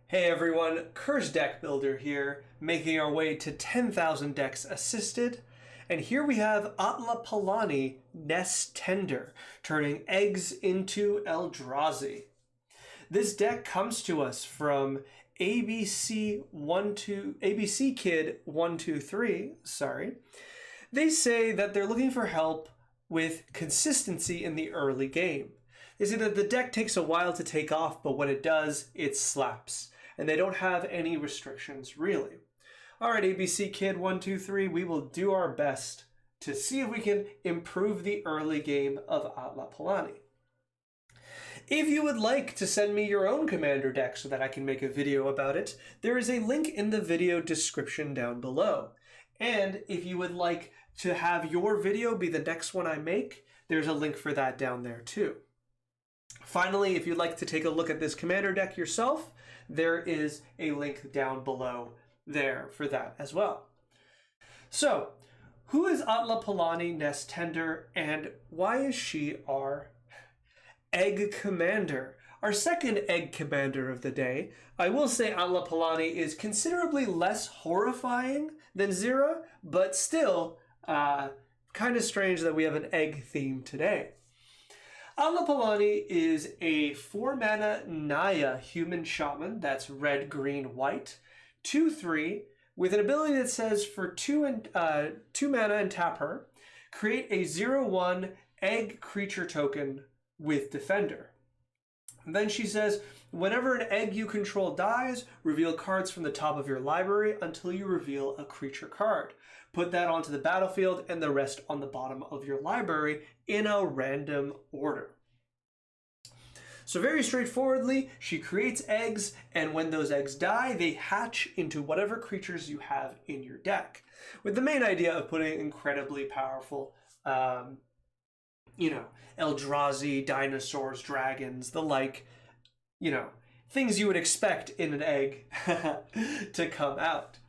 Hey everyone, Curse Deck Builder here, making our way to 10,000 decks assisted. And here we have Atla Palani, Nest Tender, turning eggs into Eldrazi. This deck comes to us from ABC Kid 123, sorry. They say that they're looking for help with consistency in the early game. They say that the deck takes a while to take off, but when it does, it slaps. And they don't have any restrictions, really. All right, ABC Kid 123, we will do our best to see if we can improve the early game of Atla Palani. If you would like to send me your own commander deck so that I can make a video about it, there is a link in the video description down below. And if you would like to have your video be the next one I make, there's a link for that down there too. Finally, if you'd like to take a look at this commander deck yourself, there is a link down below there for that as well. So, who is Atla Palani Nest Tender, and why is she our egg commander? Our second egg commander of the day. I will say Atla Palani is considerably less horrifying than Zira, but still kind of strange that we have an egg theme today. Atla Palani is a 4-mana Naya human shaman, that's red, green, white, 2/3, with an ability that says for 2 mana and tap her, create a 0/1 egg creature token with Defender. And then she says, whenever an egg you control dies, reveal cards from the top of your library until you reveal a creature card. Put that onto the battlefield and the rest on the bottom of your library in a random order. So very straightforwardly, she creates eggs, and when those eggs die, they hatch into whatever creatures you have in your deck, with the main idea of putting incredibly powerful, Eldrazi, dinosaurs, dragons, the like, things you would expect in an egg to come out.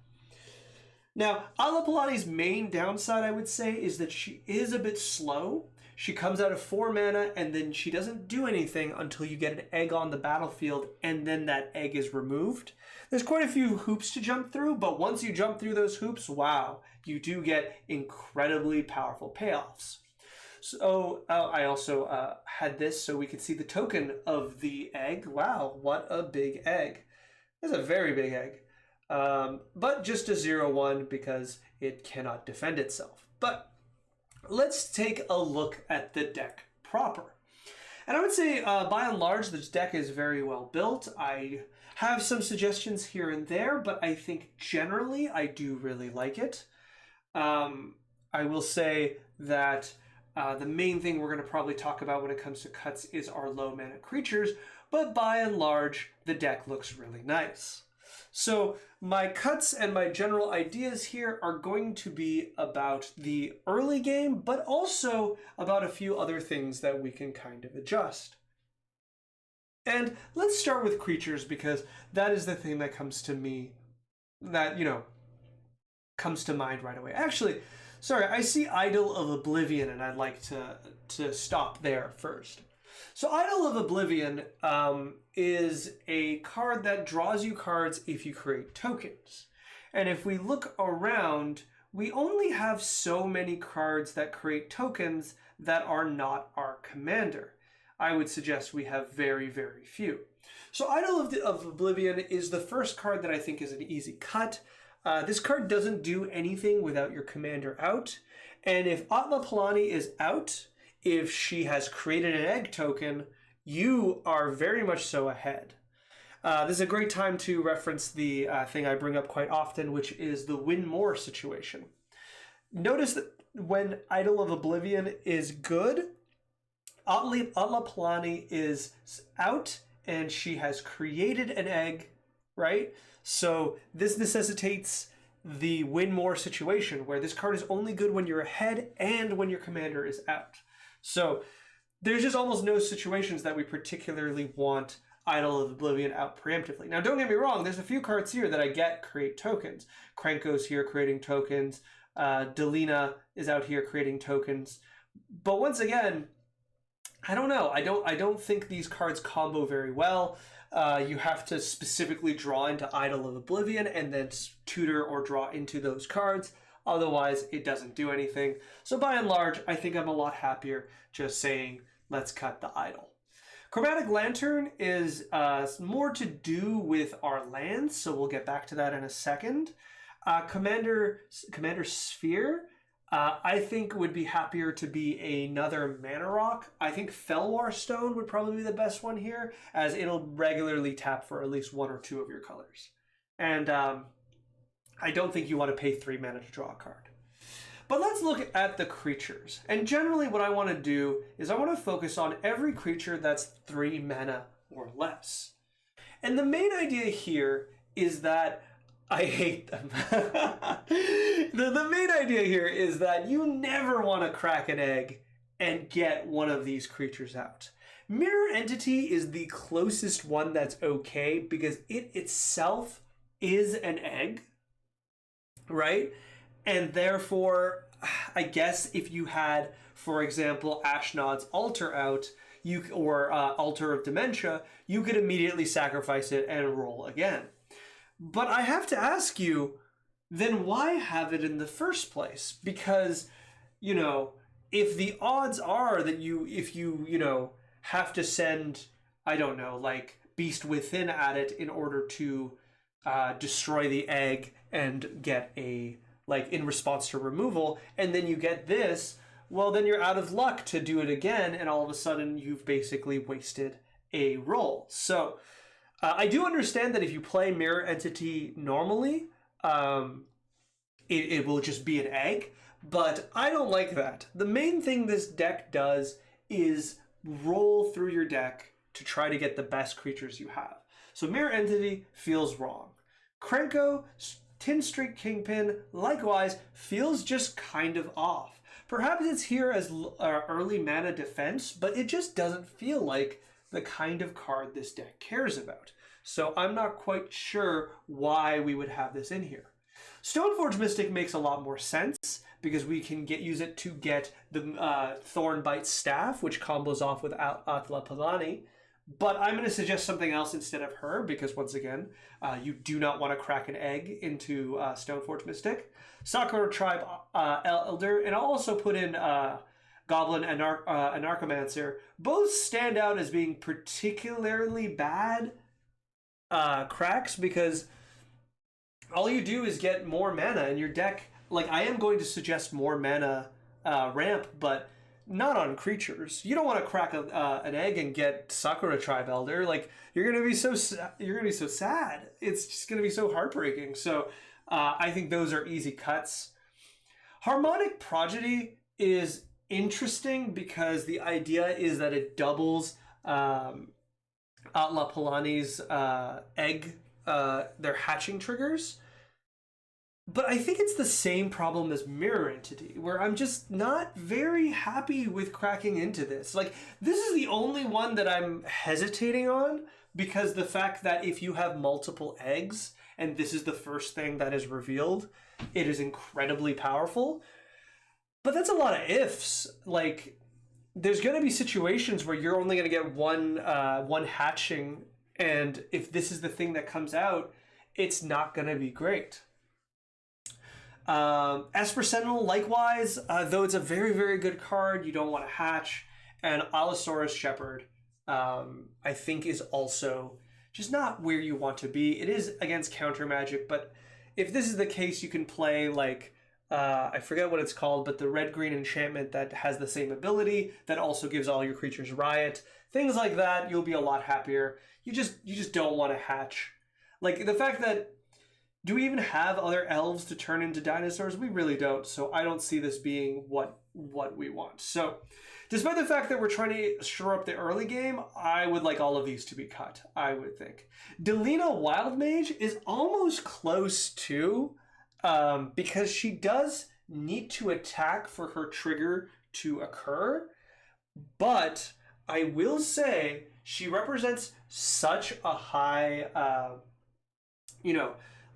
Now, Atla Palani's main downside, I would say, is that she is a bit slow. She comes out of 4 mana, and then she doesn't do anything until you get an egg on the battlefield, and then that egg is removed. There's quite a few hoops to jump through, but once you jump through those hoops, wow, you do get incredibly powerful payoffs. So I also had this so we could see the token of the egg. Wow, what a big egg. It's a very big egg. But just a 0/1 because it cannot defend itself. But let's take a look at the deck proper. And I would say, by and large, this deck is very well built. I have some suggestions here and there, but I think generally I do really like it. I will say that the main thing we're going to probably talk about when it comes to cuts is our low mana creatures, but by and large, the deck looks really nice. So my cuts and my general ideas here are going to be about the early game, but also about a few other things that we can kind of adjust. And let's start with creatures, because that is the thing that comes to me, that, comes to mind right away. Actually, sorry, I see Idol of Oblivion, and I'd like to stop there first. So Idol of Oblivion is a card that draws you cards if you create tokens. And if we look around, we only have so many cards that create tokens that are not our commander. I would suggest we have very, very few. So Idol of Oblivion is the first card that I think is an easy cut. This card doesn't do anything without your commander out. And if Atla Palani is out, if she has created an egg token, you are very much so ahead. This is a great time to reference the thing I bring up quite often, which is the win more situation. Notice that when Idol of Oblivion is good, Atla Palani is out and she has created an egg, right? So this necessitates the win more situation, where this card is only good when you're ahead and when your commander is out. So there's just almost no situations that we particularly want Idol of Oblivion out preemptively. Now, don't get me wrong, there's a few cards here that I get create tokens. Krenko's here creating tokens. Delina is out here creating tokens. But once again, I don't know. I don't think these cards combo very well. You have to specifically draw into Idol of Oblivion and then tutor or draw into those cards. Otherwise, it doesn't do anything. So by and large, I think I'm a lot happier just saying, let's cut the Idol. Chromatic Lantern is more to do with our lands, so we'll get back to that in a second. Commander Sphere, I think would be happier to be another Mana Rock. I think Felwar Stone would probably be the best one here, as it'll regularly tap for at least one or two of your colors. And I don't think you want to pay 3 mana to draw a card. But let's look at the creatures. And generally what I want to do is I want to focus on every creature that's 3 mana or less. And the main idea here is that I hate them. The main idea here is that you never want to crack an egg and get one of these creatures out. Mirror Entity is the closest one that's okay because it itself is an egg, right? And therefore, I guess if you had, for example, Ashnod's Altar out, or Altar of Dementia, you could immediately sacrifice it and roll again. But I have to ask you, then why have it in the first place? Because, you know, if the odds are that if you have to send, I don't know, like Beast Within at it in order to destroy the egg and get a, like, in response to removal, and then you get this, well, then you're out of luck to do it again, and all of a sudden you've basically wasted a roll. So I do understand that if you play Mirror Entity normally, it will just be an egg, but I don't like that. The main thing this deck does is roll through your deck to try to get the best creatures you have. So Mirror Entity feels wrong. Krenko, Tin Streak Kingpin, likewise, feels just kind of off. Perhaps it's here as early mana defense, but it just doesn't feel like the kind of card this deck cares about. So I'm not quite sure why we would have this in here. Stoneforge Mystic makes a lot more sense because we can use it to get the Thornbite Staff, which combos off with Atla Palani. But I'm going to suggest something else instead of her because, once again, you do not want to crack an egg into Stoneforge Mystic. Sakura Tribe Elder, and I'll also put in Goblin and Anarchomancer. Both stand out as being particularly bad cracks because all you do is get more mana in your deck. Like, I am going to suggest more mana ramp, but not on creatures. You don't want to crack an egg and get Sakura Tribe Elder. Like, you're gonna be so sad. It's just gonna be so heartbreaking. So I think those are easy cuts. Harmonic Prodigy is interesting because the idea is that it doubles Atla Palani's egg, their hatching triggers. But I think it's the same problem as Mirror Entity, where I'm just not very happy with cracking into this. Like, this is the only one that I'm hesitating on because the fact that if you have multiple eggs and this is the first thing that is revealed, it is incredibly powerful. But that's a lot of ifs. Like, there's going to be situations where you're only going to get one hatching, and if this is the thing that comes out, it's not going to be great. Esper Sentinel, likewise, though it's a very, very good card, you don't want to hatch. And Allosaurus Shepherd, I think, is also just not where you want to be. It is against counter magic, but if this is the case, you can play, like, I forget what it's called, but the red-green enchantment that has the same ability, that also gives all your creatures Riot. Things like that, you'll be a lot happier. You just don't want to hatch. Like, the fact that, do we even have other elves to turn into dinosaurs? We really don't, so I don't see this being what we want. So, despite the fact that we're trying to shore up the early game, I would like all of these to be cut, I would think. Delina Wildmage is almost close too, because she does need to attack for her trigger to occur, but I will say she represents such a high,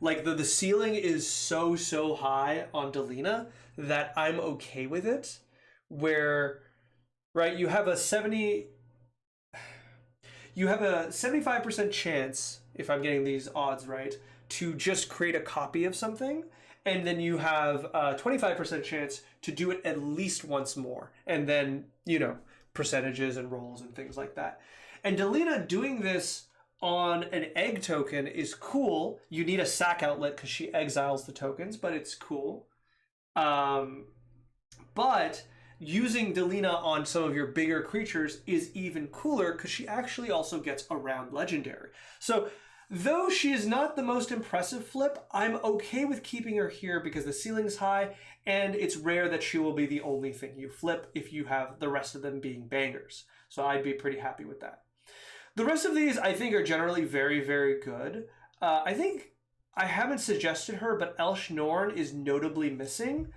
like the ceiling is so high on Delina that I'm okay with it, where, right, you have a 70, you have a 75% chance, if I'm getting these odds right, to just create a copy of something, and then you have a 25% chance to do it at least once more, and then, you know, percentages and rolls and things like that. And Delina doing this on an egg token is cool. You need a sack outlet because she exiles the tokens, but it's cool. But using Delina on some of your bigger creatures is even cooler because she actually also gets around legendary. So though she is not the most impressive flip, I'm okay with keeping her here because the ceiling's high and it's rare that she will be the only thing you flip if you have the rest of them being bangers. So I'd be pretty happy with that. The rest of these I think are generally very, very good. I think I haven't suggested her, but Elsh Norn is notably missing,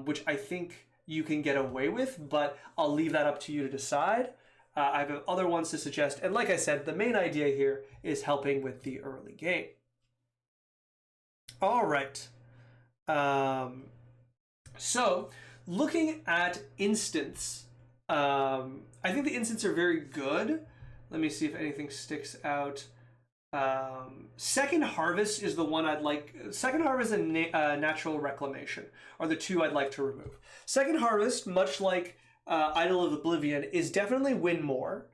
which I think you can get away with, but I'll leave that up to you to decide. I have other ones to suggest, and like I said, the main idea here is helping with the early game. All right. So, looking at instants, I think the instants are very good. Let me see if anything sticks out. Second Harvest is the one I'd like. Second Harvest and Natural Reclamation are the two I'd like to remove. Second Harvest, much like Idol of Oblivion, is definitely win more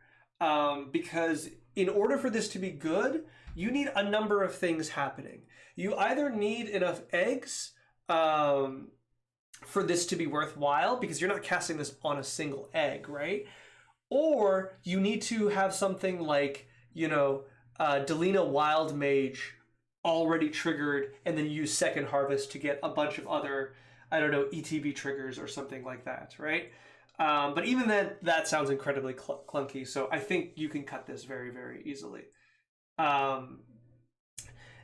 because in order for this to be good, you need a number of things happening. You either need enough eggs for this to be worthwhile because you're not casting this on a single egg, right? Or you need to have something like, you know, Delina Wild Mage already triggered and then use Second Harvest to get a bunch of other, I don't know, ETB triggers or something like that, right? But even then, that sounds incredibly clunky, so I think you can cut this very, very easily.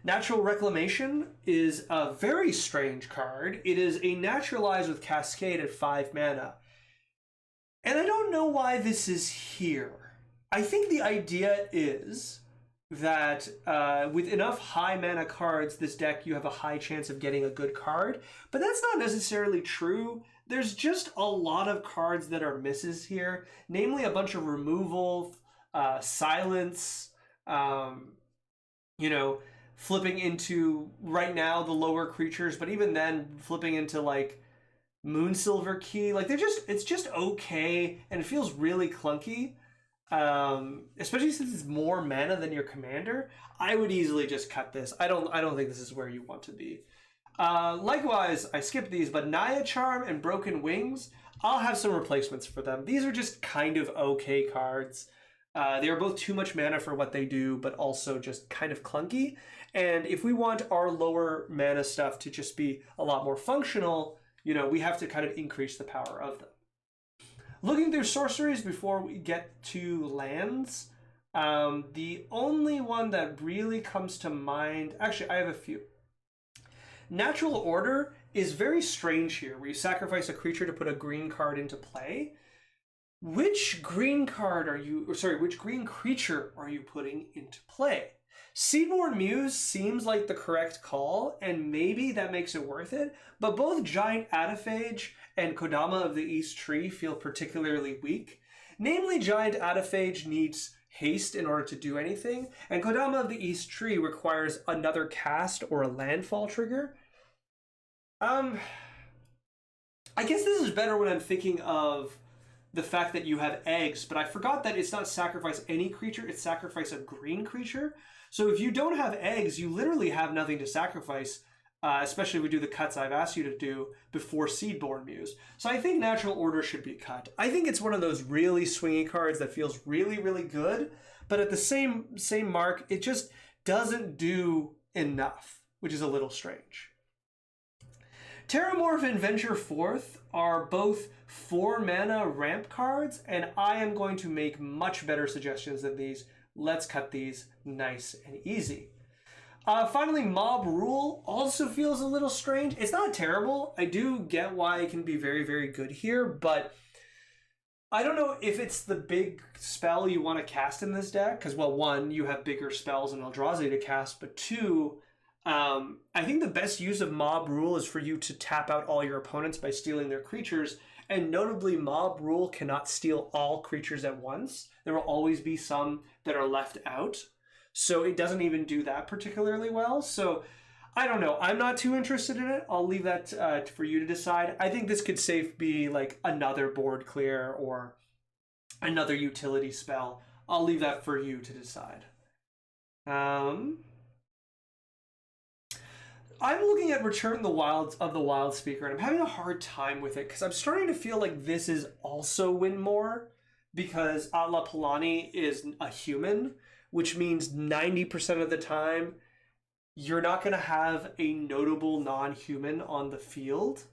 Natural Reclamation is a very strange card. It is a Naturalize with Cascade at 5 mana. And I don't know why this is here. I think the idea is that with enough high mana cards, this deck, you have a high chance of getting a good card. But that's not necessarily true. There's just a lot of cards that are misses here, namely a bunch of removal, silence, you know, flipping into, right now, the lower creatures, but even then, flipping into, like, Moonsilver Key. Like, it's just okay, and it feels really clunky. Especially since it's more mana than your commander. I would easily just cut this. I don't think this is where you want to be. Likewise, I skipped these, but Naya Charm and Broken Wings, I'll have some replacements for them. These are just kind of okay cards. They are both too much mana for what they do, but also just kind of clunky. And if we want our lower mana stuff to just be a lot more functional, you know, we have to kind of increase the power of them. Looking through sorceries before we get to lands, the only one that really comes to mind, actually I have a few. Natural Order is very strange here, where you sacrifice a creature to put a green card into play. Which green creature are you putting into play? Seedborn Muse seems like the correct call, and maybe that makes it worth it, but both Giant Ataphage and Kodama of the East Tree feel particularly weak. Namely, Giant Ataphage needs haste in order to do anything, and Kodama of the East Tree requires another cast or a landfall trigger. I guess this is better when I'm thinking of the fact that you have eggs, but I forgot that it's not sacrifice any creature, it's sacrifice a green creature. So if you don't have eggs, you literally have nothing to sacrifice, especially if we do the cuts I've asked you to do before Seedborn Muse. So I think Natural Order should be cut. I think it's one of those really swingy cards that feels really, really good, but at the same mark, it just doesn't do enough, which is a little strange. Terramorph and Venture Forth are both 4 mana ramp cards, and I am going to make much better suggestions than these. Let's cut these nice and easy. Finally, Mob Rule also feels a little strange. It's not terrible. I do get why it can be very, very good here, but I don't know if it's the big spell you want to cast in this deck, because, well, 1, you have bigger spells in Eldrazi to cast, but 2, I think the best use of Mob Rule is for you to tap out all your opponents by stealing their creatures, And notably, mob rule cannot steal all creatures at once. There will always be some that are left out. So it doesn't even do that particularly well. So I don't know. I'm not too interested in it. I'll leave that for you to decide. I think this could safe be like another board clear or another utility spell. I'll leave that for you to decide. I'm looking at Return the Wilds of the Wild Speaker, and I'm having a hard time with it because I'm starting to feel like this is also win more because Atla Palani is a human, which means 90% of the time you're not going to have a notable non-human on the field.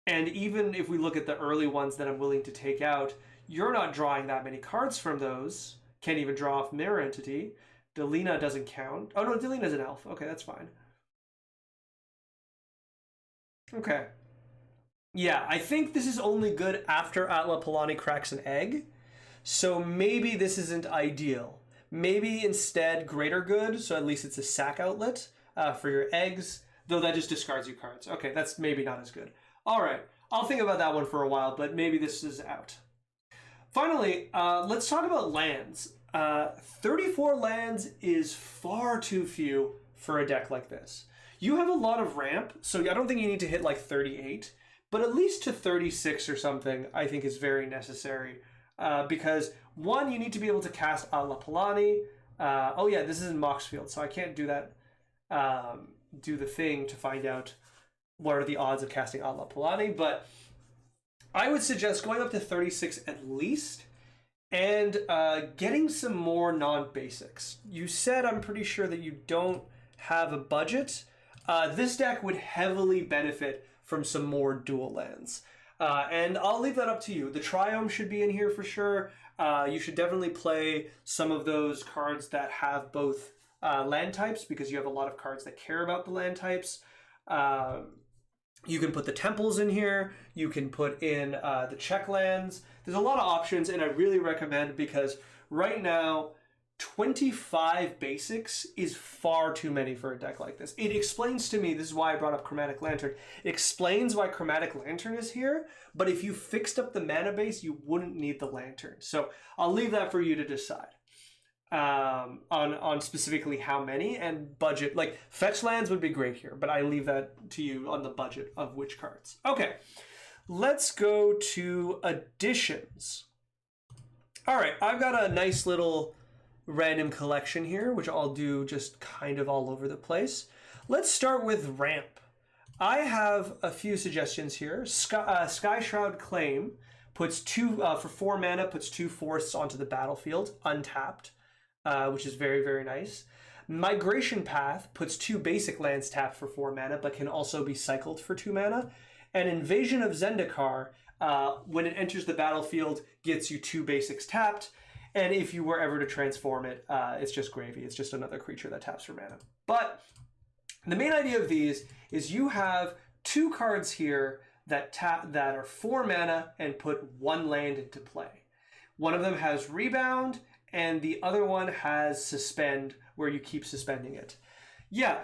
And even if we look at the early ones that I'm willing to take out, you're not drawing that many cards from those. Can't even draw off Mirror Entity. Delina doesn't count. Oh no, Delina's an elf. Okay, that's fine. Okay. Yeah, I think this is only good after Atla Palani cracks an egg. So maybe this isn't ideal. Maybe instead Greater Good, so at least it's a sack outlet for your eggs, though that just discards you cards. Okay, that's maybe not as good. All right, I'll think about that one for a while, but maybe this is out. Finally, let's talk about lands. 34 lands is far too few for a deck like this. You have a lot of ramp, so I don't think you need to hit like 38, but at least to 36 or something I think is very necessary. Because one, you need to be able to cast Atla Palani. Oh yeah, this is in Moxfield, so I can't do that. Do the thing to find out what are the odds of casting Atla Palani, but I would suggest going up to 36 at least and getting some more non-basics. You said, I'm pretty sure, that you don't have a budget. This deck would heavily benefit from some more dual lands. And I'll leave that up to you. The Triome should be in here for sure. You should definitely play some of those cards that have both land types, because you have a lot of cards that care about the land types. You can put the temples in here. You can put in the check lands. There's a lot of options, and I really recommend, because right now 25 basics is far too many for a deck like this. It explains to me, this is why I brought up Chromatic Lantern, it explains why Chromatic Lantern is here, but if you fixed up the mana base, you wouldn't need the Lantern. So I'll leave that for you to decide on specifically how many and budget. Like, fetch lands would be great here, but I leave that to you on the budget of which cards. Okay, let's go to additions. All right, I've got a nice little random collection here, which I'll do just kind of all over the place. Let's start with ramp. I have a few suggestions here. Sky Shroud Claim puts for 4 mana, puts 2 forests onto the battlefield, untapped, which is very, very nice. Migration Path puts 2 basic lands tapped for 4 mana, but can also be cycled for 2 mana. And Invasion of Zendikar, when it enters the battlefield, gets you 2 basics tapped. And if you were ever to transform it, it's just gravy. It's just another creature that taps for mana. But the main idea of these is you have 2 cards here that are 4 mana and put 1 land into play. One of them has Rebound, and the other one has Suspend, where you keep suspending it. Yeah,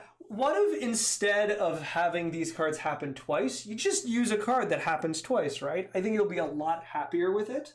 instead of having these cards happen twice, you just use a card that happens twice, right? I think you'll be a lot happier with it.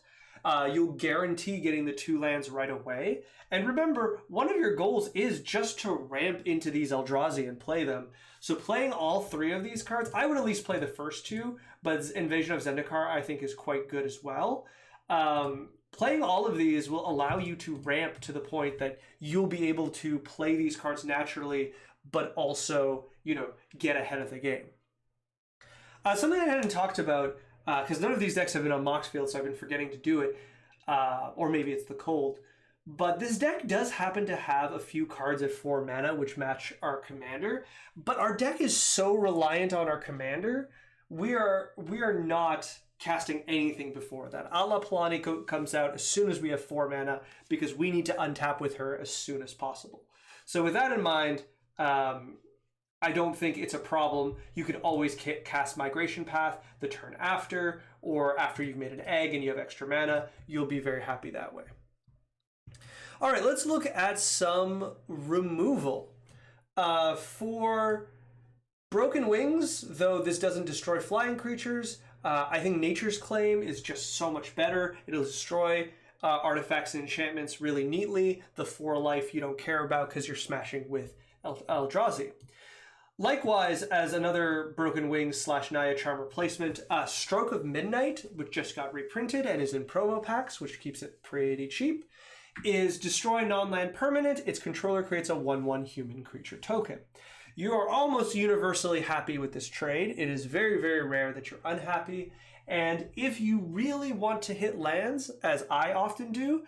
You'll guarantee getting the 2 lands right away. And remember, one of your goals is just to ramp into these Eldrazi and play them. So playing all 3 of these cards, I would at least play the first 2, but Invasion of Zendikar I think is quite good as well. Playing all of these will allow you to ramp to the point that you'll be able to play these cards naturally, but also, get ahead of the game. Something I hadn't talked about, because none of these decks have been on Moxfield, so I've been forgetting to do it, or maybe it's the cold, but this deck does happen to have a few cards at 4 mana which match our commander, but our deck is so reliant on our commander, we are not casting anything before that. Atla Palani comes out as soon as we have 4 mana, because we need to untap with her as soon as possible. So with that in mind, I don't think it's a problem. You could always cast Migration Path the turn after, or after you've made an egg and you have extra mana. You'll be very happy that way. All right, let's look at some removal. For Broken Wings, though this doesn't destroy flying creatures, I think Nature's Claim is just so much better. It'll destroy artifacts and enchantments really neatly. The 4 life you don't care about because you're smashing with Eldrazi. Likewise, as another Broken Wings / Naya Charm replacement, Stroke of Midnight, which just got reprinted and is in promo packs, which keeps it pretty cheap, is destroy non-land permanent. Its controller creates a 1/1 human creature token. You are almost universally happy with this trade. It is very, very rare that you're unhappy. And if you really want to hit lands, as I often do,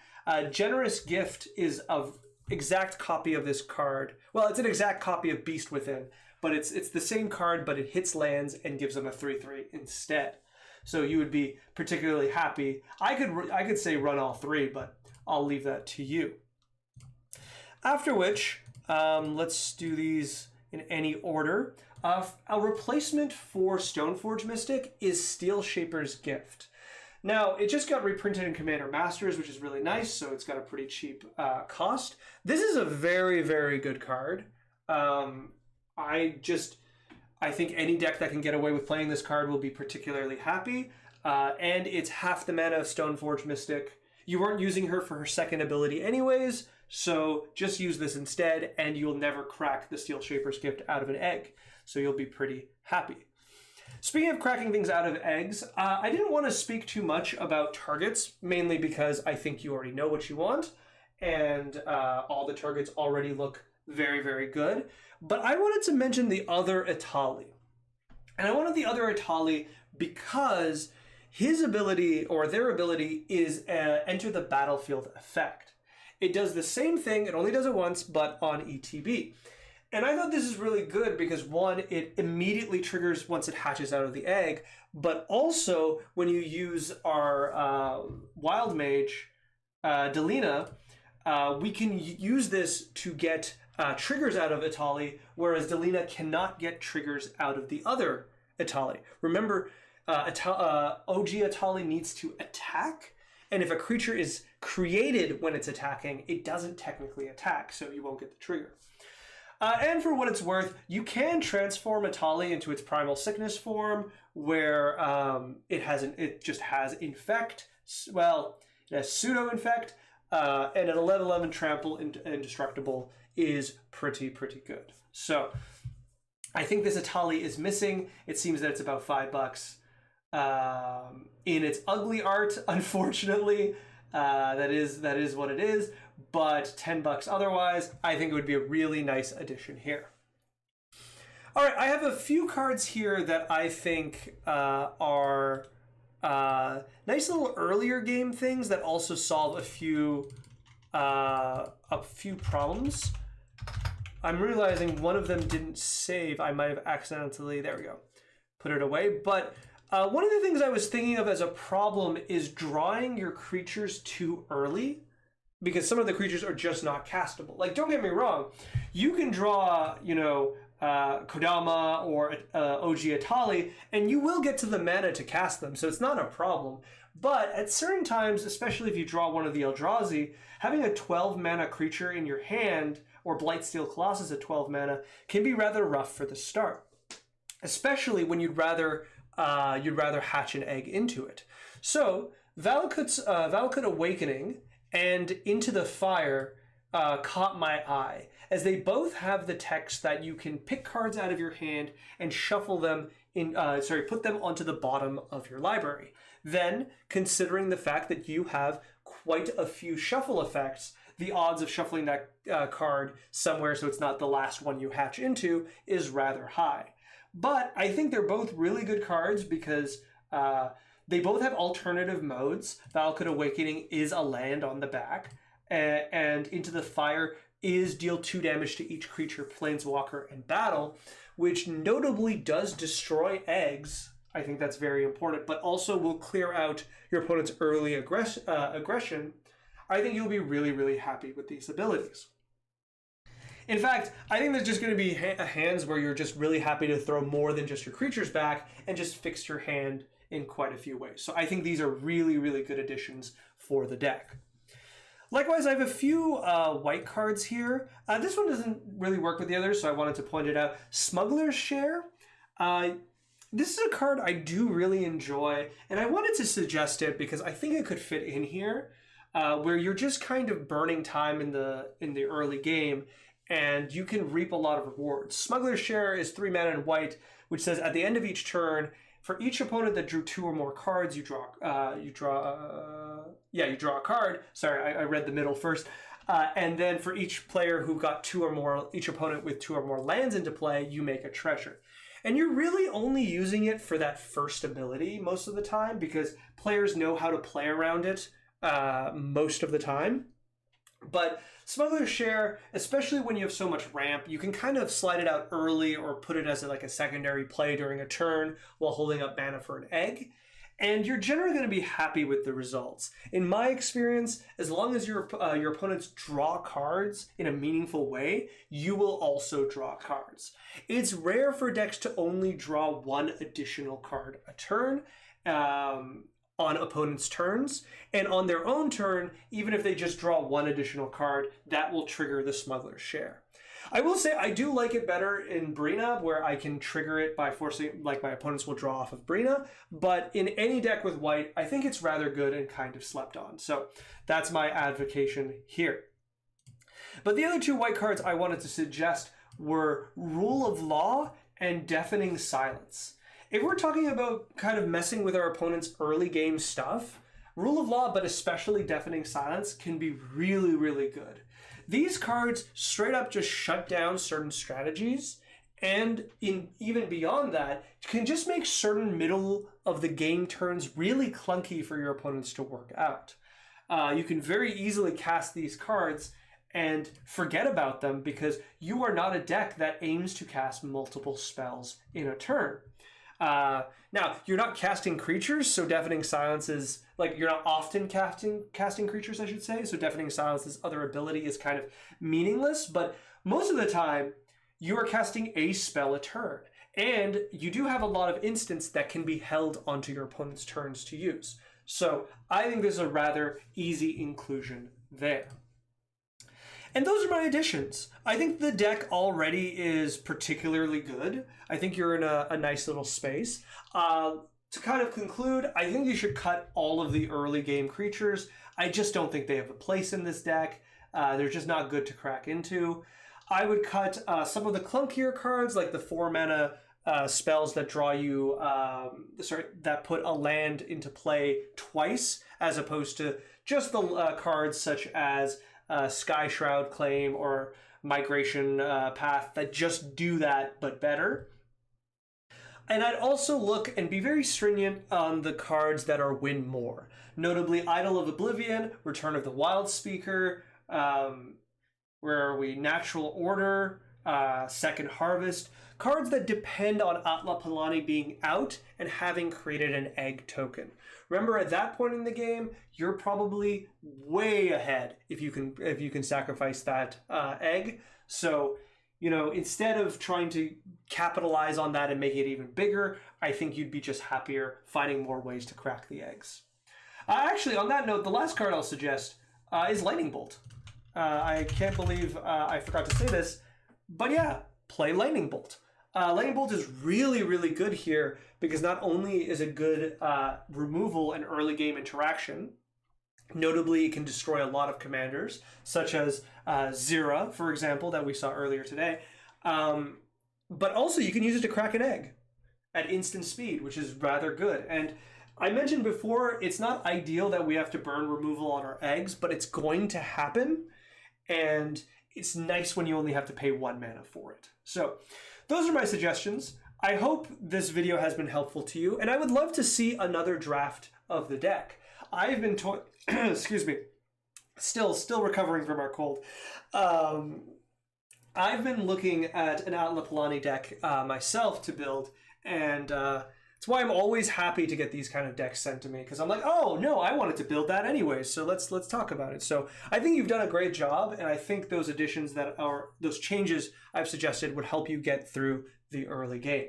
Generous Gift is an exact copy of this card. Well, it's an exact copy of Beast Within, but it's the same card, but it hits lands and gives them a 3/3 instead. So you would be particularly happy. I could say run all 3, but I'll leave that to you. After which, let's do these in any order. A replacement for Stoneforge Mystic is Steel Shaper's Gift. Now, it just got reprinted in Commander Masters, which is really nice, so it's got a pretty cheap cost. This is a very, very good card. I think any deck that can get away with playing this card will be particularly happy. And it's half the mana of Stoneforge Mystic. You weren't using her for her second ability anyways, so just use this instead, and you'll never crack the Steel Shaper's Gift out of an egg. So you'll be pretty happy. Speaking of cracking things out of eggs, I didn't want to speak too much about targets, mainly because I think you already know what you want, and all the targets already look very, very good. But I wanted to mention the other Atali. And I wanted the other Atali because his ability, or their ability, is Enter the Battlefield effect. It does the same thing, it only does it once, but on ETB. And I thought this is really good because, one, it immediately triggers once it hatches out of the egg, but also when you use our Wild Mage, Delina, we can use this to get triggers out of Atali, whereas Delina cannot get triggers out of the other Atali. Remember, OG Atali needs to attack, and if a creature is created when it's attacking, it doesn't technically attack, so you won't get the trigger. And for what it's worth, you can transform Atali into its Primal Sickness form, where it just has Infect. Well, it has Pseudo Infect, and an 11/11 Trample Indestructible is pretty good. So I think this Atali is missing. It seems that it's about $5 in its ugly art. Unfortunately, that is what it is. But $10 otherwise, I think it would be a really nice addition here. All right, I have a few cards here that I think are nice little earlier game things that also solve a few problems. I'm realizing one of them didn't save. I might have accidentally, there we go, put it away. But one of the things I was thinking of as a problem is drawing your creatures too early, because some of the creatures are just not castable. Like, don't get me wrong, you can draw, Kodama or OG Atali, and you will get to the mana to cast them, so it's not a problem. But at certain times, especially if you draw one of the Eldrazi, having a 12 mana creature in your hand, or Blightsteel Colossus at 12 mana, can be rather rough for the start, especially when you'd rather hatch an egg into it. So Valakut Awakening and Into the Fire caught my eye, as they both have the text that you can pick cards out of your hand and shuffle them put them onto the bottom of your library. Then, considering the fact that you have quite a few shuffle effects, the odds of shuffling that card somewhere so it's not the last one you hatch into is rather high. But I think they're both really good cards because they both have alternative modes. Valakut Awakening is a land on the back, and Into the Fire is deal 2 damage to each creature, planeswalker, and battle, which notably does destroy eggs. I think that's very important, but also will clear out your opponent's early aggression. I think you'll be really, really happy with these abilities. In fact, I think there's just going to be hands where you're just really happy to throw more than just your creatures back and just fix your hand in quite a few ways. So I think these are really, really good additions for the deck. Likewise, I have a few white cards here. This one doesn't really work with the others, so I wanted to point it out. Smuggler's Share This is a card I do really enjoy, and I wanted to suggest it because I think it could fit in here, where you're just kind of burning time in the early game, and you can reap a lot of rewards. Smuggler's Share is 3 mana and white, which says at the end of each turn, for each opponent that drew 2 or more cards, you draw a card. Sorry, I read the middle first. And then for each player who got 2 or more, each opponent with 2 or more lands into play, you make a treasure. And you're really only using it for that first ability most of the time, because players know how to play around it most of the time. But Smuggler's Share, especially when you have so much ramp, you can kind of slide it out early or put it as a secondary play during a turn while holding up mana for an egg. And you're generally going to be happy with the results. In my experience, as long as your opponents draw cards in a meaningful way, you will also draw cards. It's rare for decks to only draw 1 additional card a turn on opponents' turns, and on their own turn, even if they just draw 1 additional card, that will trigger the Smuggler's Share. I will say I do like it better in Brina, where I can trigger it by forcing, like my opponents will draw off of Brina, but in any deck with white, I think it's rather good and kind of slept on. So that's my advocation here. But the other 2 white cards I wanted to suggest were Rule of Law and Deafening Silence. If we're talking about kind of messing with our opponent's early game stuff, Rule of Law, but especially Deafening Silence, can be really, really good. These cards straight up just shut down certain strategies, and even beyond that, can just make certain middle of the game turns really clunky for your opponents to work out. You can very easily cast these cards and forget about them because you are not a deck that aims to cast multiple spells in a turn. Now, you're not casting creatures, so Deafening Silence is, you're not often casting creatures, I should say, so Deafening Silence's other ability is kind of meaningless, but most of the time, you are casting a spell a turn, and you do have a lot of instants that can be held onto your opponent's turns to use. So, I think this is a rather easy inclusion there. And those are my additions. I think the deck already is particularly good. I think you're in a nice little space. To kind of conclude, I think you should cut all of the early game creatures. I just don't think they have a place in this deck. They're just not good to crack into. I would cut some of the clunkier cards, like the 4 mana spells that draw you, that put a land into play twice, as opposed to just the cards such as Sky Shroud Claim or Migration Path that just do that but better. And I'd also look and be very stringent on the cards that are win more. Notably Idol of Oblivion, Return of the Wild Speaker, where are we? Natural Order, Second Harvest. Cards that depend on Atla Palani being out and having created an egg token. Remember, at that point in the game, you're probably way ahead if you can sacrifice that egg. So, instead of trying to capitalize on that and make it even bigger, I think you'd be just happier finding more ways to crack the eggs. Actually, on that note, the last card I'll suggest is Lightning Bolt. I can't believe I forgot to say this, but yeah, play Lightning Bolt. Lightning Bolt is really, really good here because not only is it good removal and early game interaction, notably it can destroy a lot of commanders, such as Zira, for example, that we saw earlier today, but also you can use it to crack an egg at instant speed, which is rather good. And I mentioned before, it's not ideal that we have to burn removal on our eggs, but it's going to happen, and it's nice when you only have to pay 1 mana for it. So those are my suggestions. I hope this video has been helpful to you, and I would love to see another draft of the deck. I've been excuse me, still recovering from our cold. I've been looking at an Atla Palani deck myself to build, and it's why I'm always happy to get these kind of decks sent to me, because I'm like, oh no, I wanted to build that anyway, so let's talk about it. So I think you've done a great job, and I think those additions those changes I've suggested would help you get through the early game.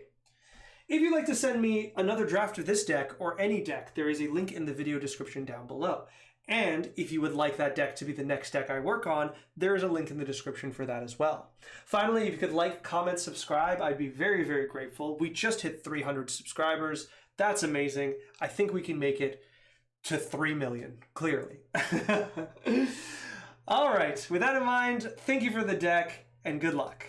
If you'd like to send me another draft of this deck or any deck, there is a link in the video description down below. And if you would like that deck to be the next deck I work on, there is a link in the description for that as well. Finally, if you could like, comment, subscribe, I'd be very, very grateful. We just hit 300 subscribers. That's amazing. I think we can make it to 3 million, clearly. All right, with that in mind, thank you for the deck and good luck.